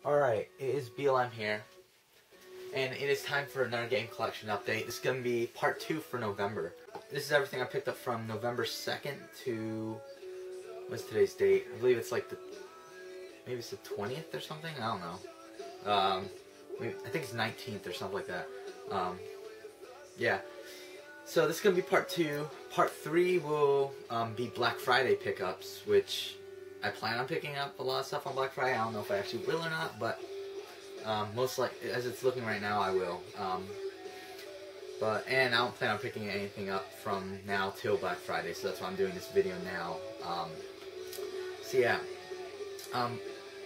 Alright, it is BLM here, and it is time for another game collection update. This is going to be part 2 for November. This is everything I picked up from November 2nd to, what's today's date? I believe it's like maybe it's the 20th or something? I don't know. I think it's 19th or something like that. Yeah. So this is going to be part 2. Part 3 will be Black Friday pickups, which I plan on picking up a lot of stuff on Black Friday. I don't know if I actually will or not, but most likely, as it's looking right now, I will. And I don't plan on picking anything up from now till Black Friday, so that's why I'm doing this video now. So yeah, a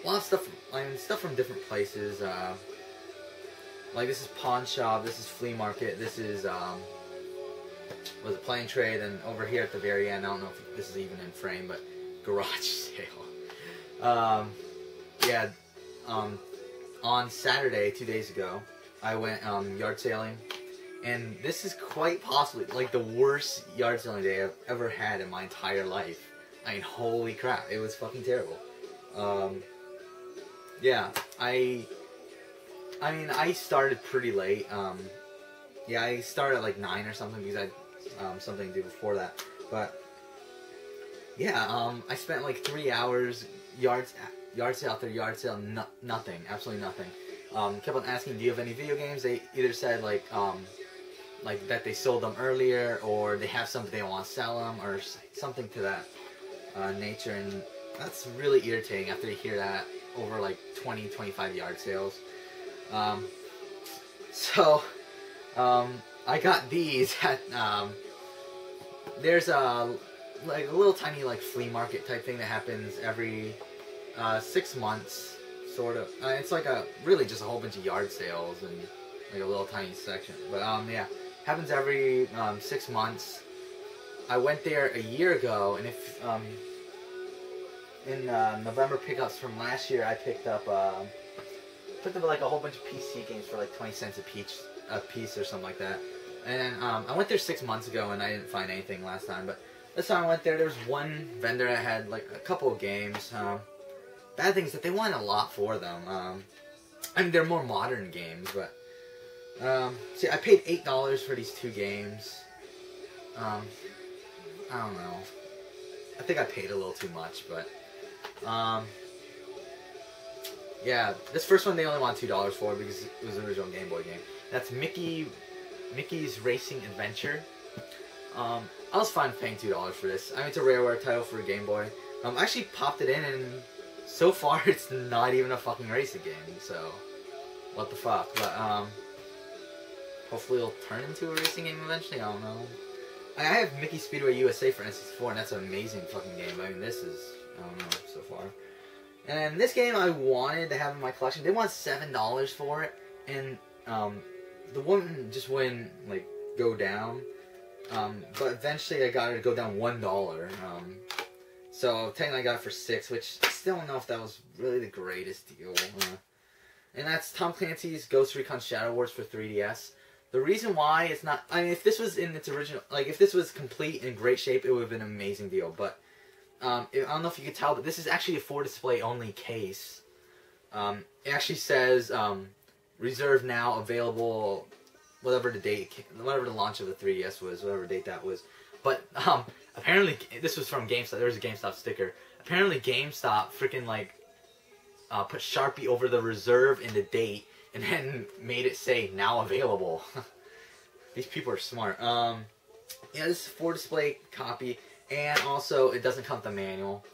lot of stuff. I mean, stuff from different places. Like this is pawn shop. This is flea market. This is was a plane trade, and over here at the very end, I don't know if this is even in frame, but garage sale. Yeah. On Saturday, 2 days ago, I went yard sailing, and this is quite possibly like the worst yard sailing day I've ever had in my entire life. I mean, holy crap, it was fucking terrible. Yeah, I mean, I started pretty late. Yeah, I started at like 9 or something because I had something to do before that. But yeah, I spent like 3 hours yard sale after yard sale, nothing, absolutely nothing. Kept on asking, do you have any video games? They either said like that they sold them earlier, or they have something they want to sell them, or something to that nature, and that's really irritating after you hear that over like 20-25 yard sales. I got these at there's a little tiny like flea market type thing that happens every 6 months, sort of. It's like really just a whole bunch of yard sales and like a little tiny section. But yeah, happens every 6 months. I went there a year ago, and if in November pickups from last year, I picked up like a whole bunch of PC games for like 20 cents a piece or something like that. And I went there 6 months ago, and I didn't find anything last time. But this time I went there was one vendor that had like a couple of games. Bad thing is that they wanted a lot for them. I mean, they're more modern games, but see, I paid $8 for these 2 games. I don't know. I think I paid a little too much, but yeah, this first one they only want $2 for because it was an original Game Boy game. That's Mickey's Racing Adventure. I was fine paying $2 for this. I mean, it's a Rareware title for a Game Boy. I actually popped it in, and so far it's not even a fucking racing game. So, what the fuck? But hopefully it'll turn into a racing game eventually. I don't know. I have Mickey Speedway USA for N64, and that's an amazing fucking game. I mean, this is, I don't know, so far. And this game I wanted to have in my collection. They want $7 for it, and the woman just wouldn't like go down. But eventually I got her to go down $1. So technically I got it for $6, which I still don't know if that was really the greatest deal. And that's Tom Clancy's Ghost Recon Shadow Wars for 3DS. The reason why it's not, I mean, if this was in its original, like if this was complete in great shape, it would have been an amazing deal. But I don't know if you could tell, but this is actually a 4-display only case. It actually says reserved now, available, whatever the date, whatever the launch of the 3DS was, whatever date that was. But apparently this was from GameStop. There was a GameStop sticker. Apparently GameStop freaking like put Sharpie over the reserve and the date, and then made it say now available. These people are smart. Yeah, this is a 4-display copy, and also it doesn't come with the manual.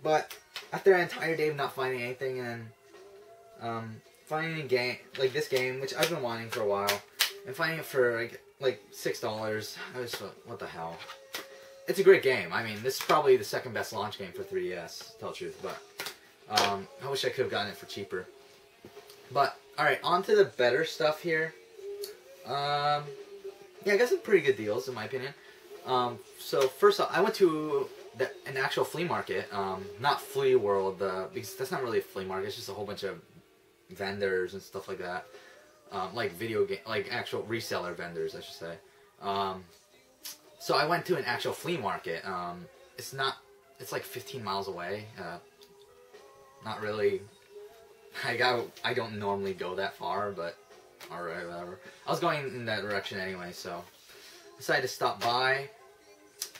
But after an entire day of not finding anything, and finding a game like this game, which I've been wanting for a while, and finding it for like $6, I was like, what the hell? It's a great game. I mean, this is probably the second best launch game for 3DS, to tell the truth. But I wish I could have gotten it for cheaper. But alright, on to the better stuff here. Yeah, I got some pretty good deals in my opinion. So first off, I went to an actual flea market, not Flea World, because that's not really a flea market. It's just a whole bunch of vendors and stuff like that, like video game, like actual reseller vendors, I should say. So I went to an actual flea market. It's like 15 miles away. Not really I don't normally go that far, but alright, whatever. I was going in that direction anyway, so decided to stop by,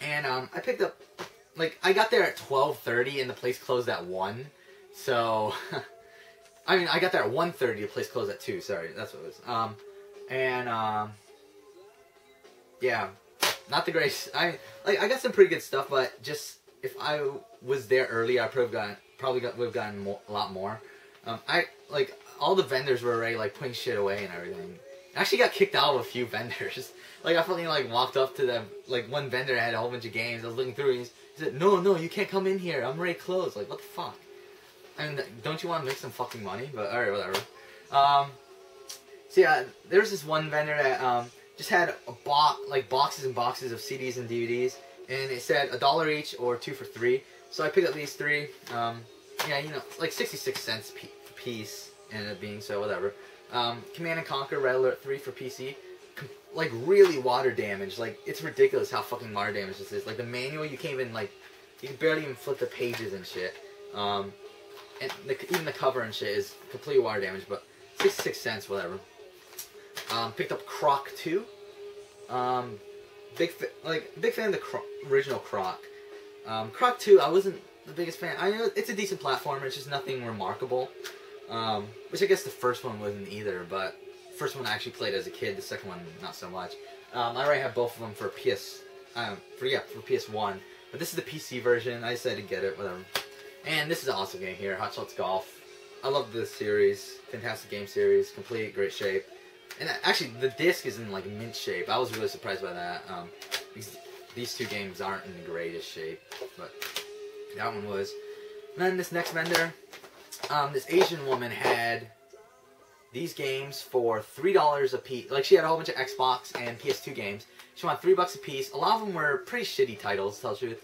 and I picked up, like, I got there at 12:30 and the place closed at 1, so I mean, I got there at 1:30, the place closed at 2, sorry, that's what it was. Yeah, not the greatest. I got some pretty good stuff, but just if I was there early, I would have gotten a lot more. All the vendors were already like putting shit away and everything. I actually got kicked out of a few vendors. Like I fucking like walked up to them. Like one vendor had a whole bunch of games. I was looking through. And he said, "No, you can't come in here. I'm already closed." Like what the fuck? I mean, don't you want to make some fucking money? But alright, whatever. So yeah, there's this one vendor that just had boxes and boxes of CDs and DVDs, and it said $1 each or 2 for 3. So I picked up these 3. Yeah, you know, like 66 cents a piece ended up being, so whatever. Command & Conquer Red Alert 3 for PC. Like really water damaged. Like it's ridiculous how fucking water damaged this is. Like the manual, you can't even like, you can barely even flip the pages and shit. And even the cover and shit is completely water damaged. But 66 cents, whatever. Picked up Croc 2. Big fan of the original Croc. Croc 2, I wasn't the biggest fan. I know it's a decent platformer. It's just nothing remarkable. Which I guess the first one wasn't either, but the first one I actually played as a kid. The second one, not so much. I already have both of them for for PS1. But this is the PC version. I decided to get it, whatever. And this is an awesome game here, Hot Shots Golf. I love this series. Fantastic game series. Complete, great shape. And actually, the disc is in like mint shape. I was really surprised by that. These two games aren't in the greatest shape, but that one was. And then this next vendor, this Asian woman had these games for $3 a piece. Like she had a whole bunch of Xbox and PS2 games. She wanted $3 a piece. A lot of them were pretty shitty titles, to tell the truth.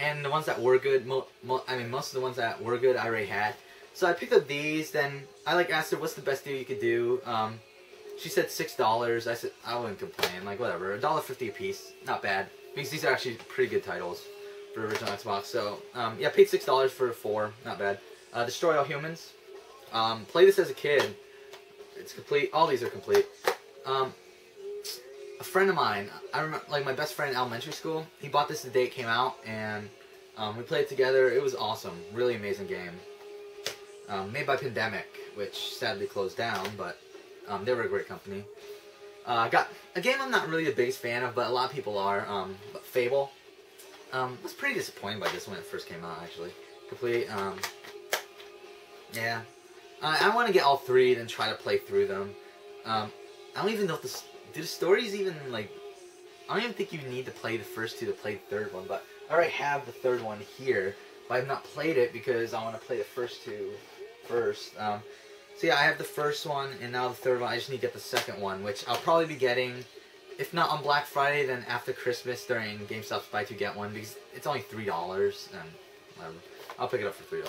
And the ones that were good, most of the ones that were good, I already had. So I picked up these. Then I asked her, "What's the best deal you could do?" She said $6. I said I wouldn't complain. Like whatever, $1.50 a piece, not bad. Because these are actually pretty good titles for original Xbox. So yeah, paid $6 for 4, not bad. Destroy All Humans. Played this as a kid. It's complete. All these are complete. A friend of mine, I remember, like my best friend in elementary school, he bought this the day it came out, and we played it together. It was awesome. Really amazing game. Made by Pandemic, which sadly closed down, but they were a great company. Got a game I'm not really the biggest fan of, but a lot of people are. But Fable. I was pretty disappointed by this when it first came out, actually. Complete. Yeah. I want to get all 3 and then try to play through them. I don't even know if do the stories even, like... I don't even think you need to play the first 2 to play the third one, but I already have the third one here, but I've not played it because I want to play the first 2 first. So yeah, I have the first one, and now the third one. I just need to get the second one, which I'll probably be getting, if not on Black Friday, then after Christmas during GameStop's Buy 2 Get 1, because it's only $3, and whatever. I'll pick it up for $3.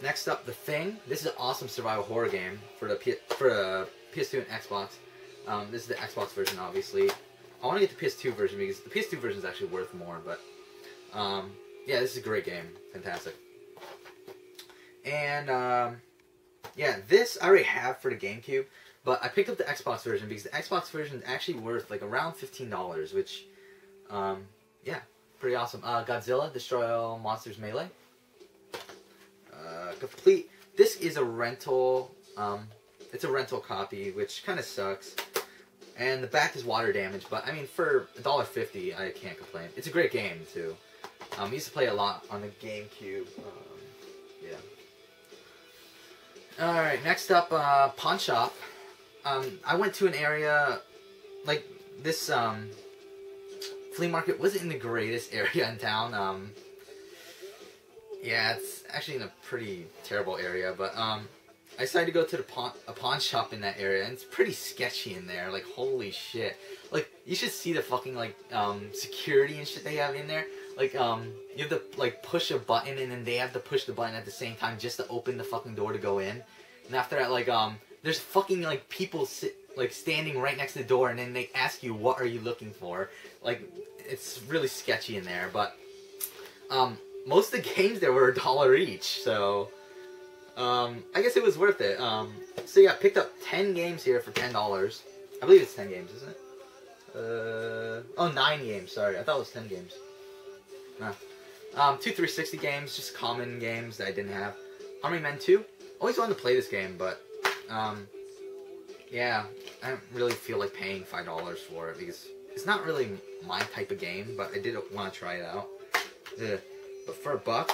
Next up, The Thing. This is an awesome survival horror game for the PS2 and Xbox. This is the Xbox version, obviously. I want to get the PS2 version because the PS2 version is actually worth more, but yeah, this is a great game. Fantastic. And yeah, this I already have for the GameCube, but I picked up the Xbox version because the Xbox version is actually worth like around $15, which yeah, pretty awesome. Godzilla Destroy All Monsters Melee. Complete. This is a rental. It's a rental copy, which kind of sucks. And the back is water damage, but I mean, for $1.50, I can't complain. It's a great game too. I used to play a lot on the GameCube. Yeah. All right. Next up, pawn shop. I went to an area like this. Flea market wasn't in the greatest area in town. Yeah, it's actually in a pretty terrible area, but I decided to go to a pawn shop in that area, and it's pretty sketchy in there. Like, holy shit! Like, you should see the fucking like security and shit they have in there. Like, you have to like push a button, and then they have to push the button at the same time just to open the fucking door to go in. And after that, like there's fucking like people standing right next to the door, and then they ask you, "What are you looking for?" Like, it's really sketchy in there, but most of the games there were $1 each, so I guess it was worth it. So yeah, picked up 10 games here for $10. I believe it's 10 games, isn't it? Oh, 9 games, sorry. I thought it was 10 games. Nah. 2 360 games, just common games that I didn't have. Army Men 2. Always wanted to play this game, but, yeah, I don't really feel like paying $5 for it because it's not really my type of game, but I did want to try it out. Yeah. But for $1,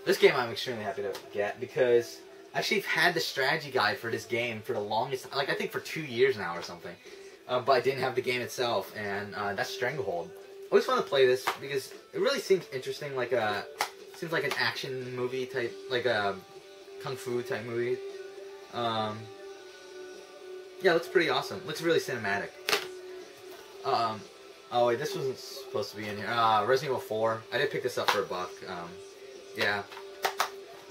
this game I'm extremely happy to get because I actually had the strategy guide for this game for the longest, like I think for 2 years now or something. But I didn't have the game itself, and that's Stranglehold. I always want to play this because it really seems interesting, like seems like an action movie type, like a kung fu type movie. Yeah, looks pretty awesome. Looks really cinematic. Oh wait, this wasn't supposed to be in here. Resident Evil 4. I did pick this up for $1. Yeah,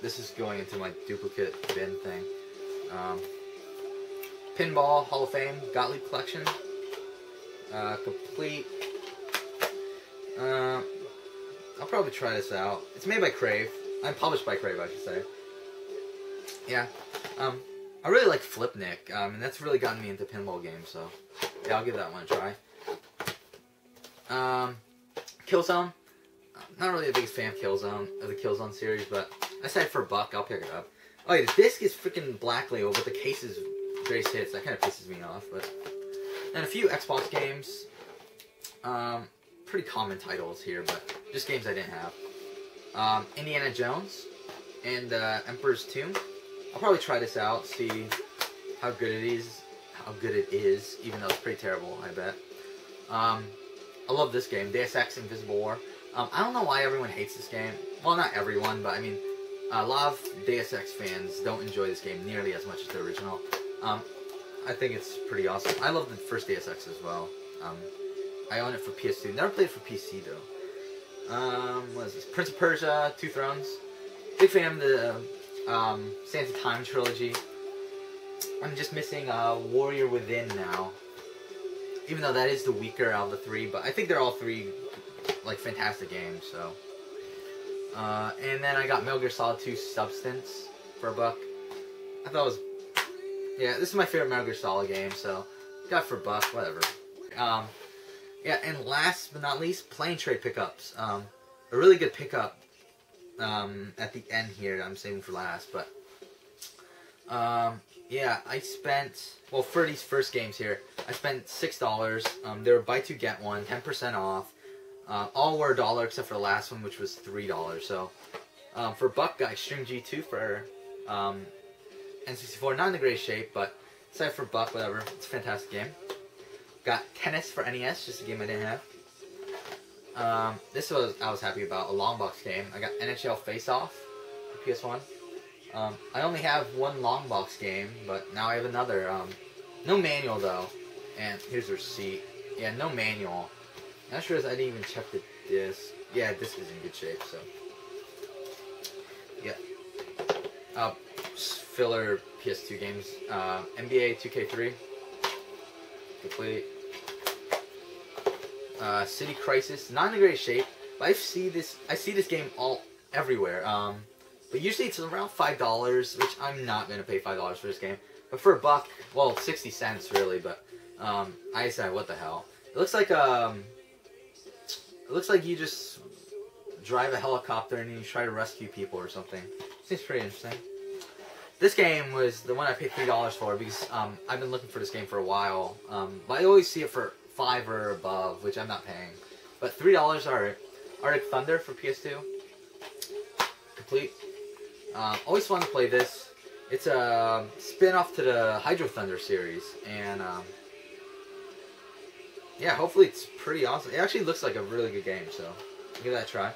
this is going into my duplicate bin thing. Pinball Hall of Fame Gottlieb Collection. Complete. I'll probably try this out. It's made by Crave. I'm published by Crave, I should say. Yeah. I really like Flipnik, and that's really gotten me into pinball games, so yeah, I'll give that one a try. Killzone. Not really a big fan of the Killzone series, but I said for $1, I'll pick it up. Oh yeah, the disc is freaking black label, but the case is Grace Hits. That kind of pisses me off, but... And a few Xbox games. Pretty common titles here, but just games I didn't have. Indiana Jones and Emperor's Tomb. I'll probably try this out, see how good it is, even though it's pretty terrible, I bet. I love this game, Deus Ex Invisible War. I don't know why everyone hates this game. Well, not everyone, but I mean, a lot of Deus Ex fans don't enjoy this game nearly as much as the original. I think it's pretty awesome. I love the first Deus Ex as well. I own it for PS2. Never played it for PC though. What is this? Prince of Persia, Two Thrones. Big fan of the Sands of Time trilogy. I'm just missing Warrior Within now. Even though that is the weaker out of the 3, but I think they're all 3 like fantastic games. So, and then I got Metal Gear Solid 2 Substance for $1. I thought it was, yeah, this is my favorite Metal Gear Solid game, so got it for $1, whatever. Yeah, and last but not least, Plane Trade pickups. A really good pickup at the end here. I'm saving for last, but yeah, I spent, well, for these first games here, I spent $6. They were buy two get one, 10% off. All were $1 except for the last one, which was $3. So for $1, got Extreme G2 for N64. Not in the greatest shape, but aside for $1, whatever. It's a fantastic game. Got Tennis for NES, just a game I didn't have. This was I was happy about, a long box game. I got NHL Face Off for PS1. I only have one long box game, but now I have another. No manual though, and here's the receipt. Yeah, no manual. Not sure if I didn't even check the disc. Yeah, disc is in good shape, so yeah. Filler PS2 games. NBA 2K3 complete. City Crisis, not in the greatest shape, but I see this game everywhere. But usually it's around $5, which I'm not gonna pay $5 for this game. But for $1, well, 60 cents really. But I decided, what the hell? It looks like you just drive a helicopter and you try to rescue people or something. Seems pretty interesting. This game was the one I paid $3 for because I've been looking for this game for a while. But I always see it for $5 or above, which I'm not paying. But $3 are Arctic Thunder for PS2. Complete. Always wanted to play this. It's a spin-off to the Hydro Thunder series, and yeah, hopefully it's pretty awesome. It actually looks like a really good game, so give that a try.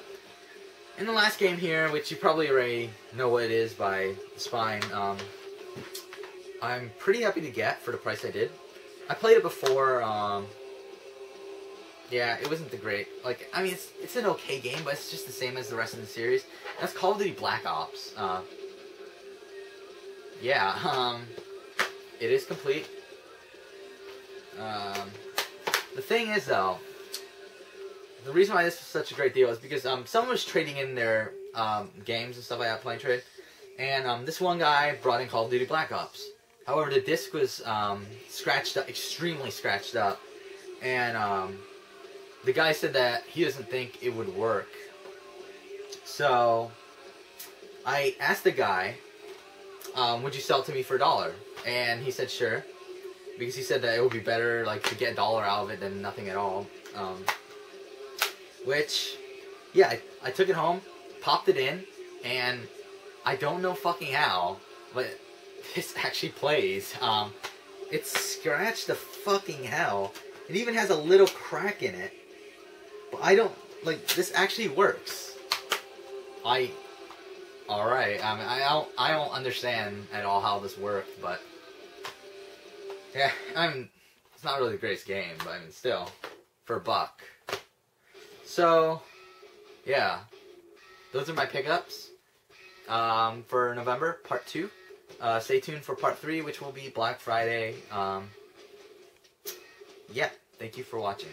And the last game here, which you probably already know what it is by the spine, I'm pretty happy to get for the price I did. I played it before. Yeah, it wasn't the great. Like, I mean, it's an okay game, but it's just the same as the rest of the series. That's Call of Duty Black Ops. Yeah, it is complete. The thing is, though, the reason why this is such a great deal is because someone was trading in their games and stuff like that, Plane Trade. And this one guy brought in Call of Duty Black Ops. However, the disc was scratched up, extremely scratched up, and the guy said that he doesn't think it would work. So I asked the guy, would you sell it to me for $1? And he said sure, because he said that it would be better like to get $1 out of it than nothing at all. Which, yeah, I took it home, popped it in, and I don't know fucking how, but this actually plays. It's scratched the fucking hell. It even has a little crack in it. But I don't, like, this actually works. Alright, I mean, I don't understand at all how this worked, but yeah, it's not really the greatest game, but I mean, still, for $1. So, yeah, those are my pickups for November, part 2. Stay tuned for part 3, which will be Black Friday. Yeah, thank you for watching.